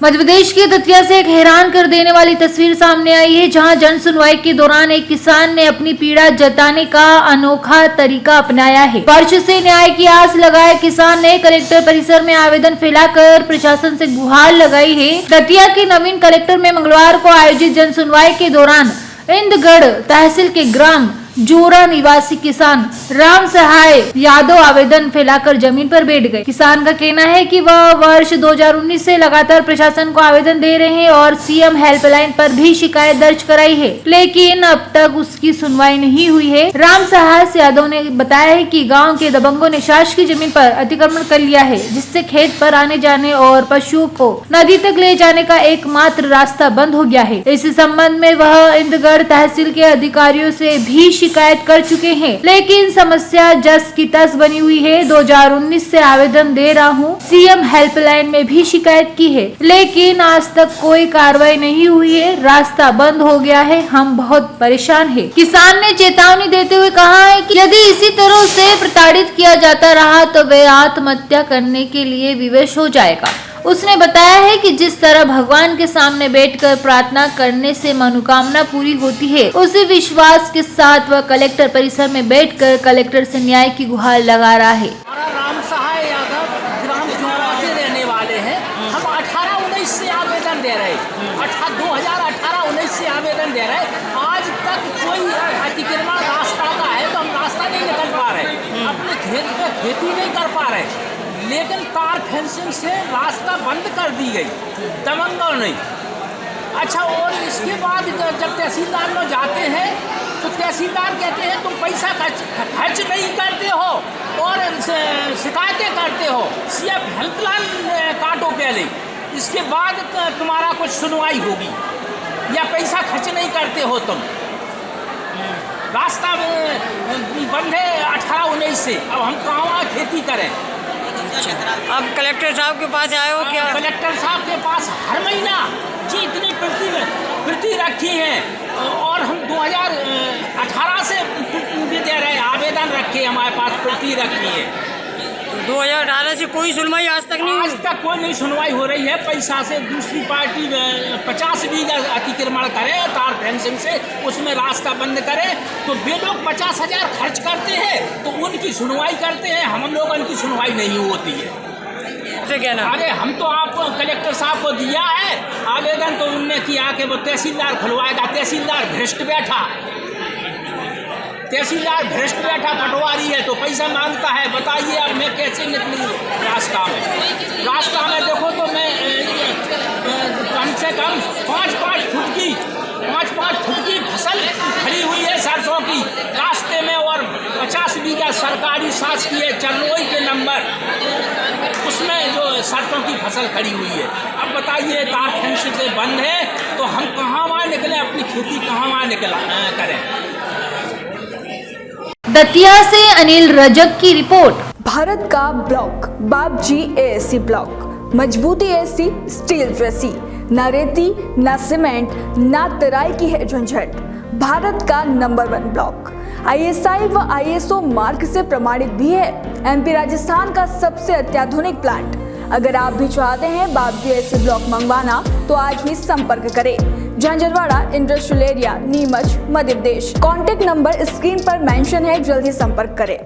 मध्य प्रदेश के दतिया से एक हैरान कर देने वाली तस्वीर सामने आई है, जहां जन सुनवाई के दौरान एक किसान ने अपनी पीड़ा जताने का अनोखा तरीका अपनाया है। वर्ष से न्याय की आस लगाए किसान ने कलेक्टर परिसर में आवेदन फैलाकर प्रशासन से गुहार लगाई है। दतिया के नवीन कलेक्टर में मंगलवार को आयोजित जन सुनवाई के दौरान इंदगढ़ तहसील के ग्राम जोरा निवासी किसान राम सहाय यादव आवेदन फैलाकर जमीन पर बैठ गए। किसान का कहना है कि वह वर्ष 2019 से लगातार प्रशासन को आवेदन दे रहे हैं और सीएम हेल्पलाइन पर भी शिकायत दर्ज कराई है, लेकिन अब तक उसकी सुनवाई नहीं हुई है। राम सहाय यादव ने बताया है कि गांव के दबंगों ने शासकीय जमीन पर अतिक्रमण कर लिया है, जिससे खेत पर आने जाने और पशुओं को नदी तक ले जाने का एकमात्र रास्ता बंद हो गया है। इस संबंध में वह इंदगढ़ तहसील के अधिकारियों से भी शिकायत कर चुके हैं, लेकिन समस्या जस की तस बनी हुई है। 2019 से आवेदन दे रहा हूँ, सीएम हेल्पलाइन में भी शिकायत की है, लेकिन आज तक कोई कार्रवाई नहीं हुई है। रास्ता बंद हो गया है, हम बहुत परेशान हैं। किसान ने चेतावनी देते हुए कहा है कि यदि इसी तरह से प्रताड़ित किया जाता रहा तो वे आत्महत्या करने के लिए विवश हो जाएगा। उसने बताया है कि जिस तरह भगवान के सामने बैठकर प्रार्थना करने से मनोकामना पूरी होती है, उसी विश्वास के साथ वह कलेक्टर परिसर में बैठकर कलेक्टर से न्याय की गुहार लगा रहा है। राम सहाय यादव ग्राम जोरा के रहने वाले हैं। हम 18-19 से आवेदन दे रहे हैं, 2018-19 से आवेदन दे रहे हैं। आज तक कोई अतिक्रमण रास्ता का है तो हम रास्ता नहीं निकल पा रहे, अपने खेत में खेती नहीं कर पा रहे, लेकिन तार फेंसिंग से रास्ता बंद कर दी गई दबंगों ने। अच्छा, और इसके बाद जब तहसीलदार में जाते हैं तो तहसीलदार कहते हैं तुम पैसा खर्च नहीं करते हो और शिकायतें करते हो, सीएम हेल्पलाइन काटो पहले, इसके बाद तुम्हारा कुछ सुनवाई होगी, या पैसा खर्च नहीं करते हो तुम। रास्ता बंद है 18-19 से, अब हम कहाँ खेती करें। अब कलेक्टर साहब के पास आए हो क्या? कलेक्टर साहब के पास हर महीना जी इतनी प्रति रखी है, और हम 2018 से भी दे रहे हैं, आवेदन रखे हमारे पास प्रति रखी है। 2018 से कोई सुनवाई आज तक नहीं? आज तक कोई नहीं सुनवाई हो रही है। पैसा से दूसरी पार्टी 50 बीघा अतिक्रमण करे तार फेंसिंग से, उसमें रास्ता बंद करे तो वे लोग 50,000 खर्च करते हैं तो उनकी सुनवाई करते हैं, हम लोग उनकी सुनवाई नहीं होती है। अरे हम तो आपको कलेक्टर साहब को दिया है आवेदन, तो उनने किया कि वो तहसीलदार खुलवाएगा। तहसीलदार भ्रष्ट बैठा, तहसीलदार भ्रष्ट बैठा पटवारी है तो पैसा मांगता है। बताइए अब मैं कैसे निकलूँ रास्ता में देखो तो मैं कम से कम 5-5 फुट की फसल खड़ी हुई है सरसों की रास्ते में, और 50 बीघा सरकारी शासकीय चरनोई के नंबर, उसमें जो सरसों की फसल खड़ी हुई है। अब बताइए तार फेंसिंग से बंद है तो हम कहाँ वहाँ निकले, अपनी खेती कहाँ वहाँ करें। दतिया से अनिल रजक की रिपोर्ट। भारत का ब्लॉक बाबजी एएससी ब्लॉक, मजबूती एएससी स्टील जैसी, न रेती न सीमेंट न तराई की है झंझट। भारत का नंबर 1 ब्लॉक, ISI व ISO मार्क से प्रमाणित भी है। MP राजस्थान का सबसे अत्याधुनिक प्लांट। अगर आप भी चाहते हैं बाबजी एएससी ब्लॉक मंगवाना तो आज ही संपर्क करें। Jhanjharwada industrial area, Neemuch, Madhya Pradesh. Contact number screen पर मेंशन है, जल्दी संपर्क करें।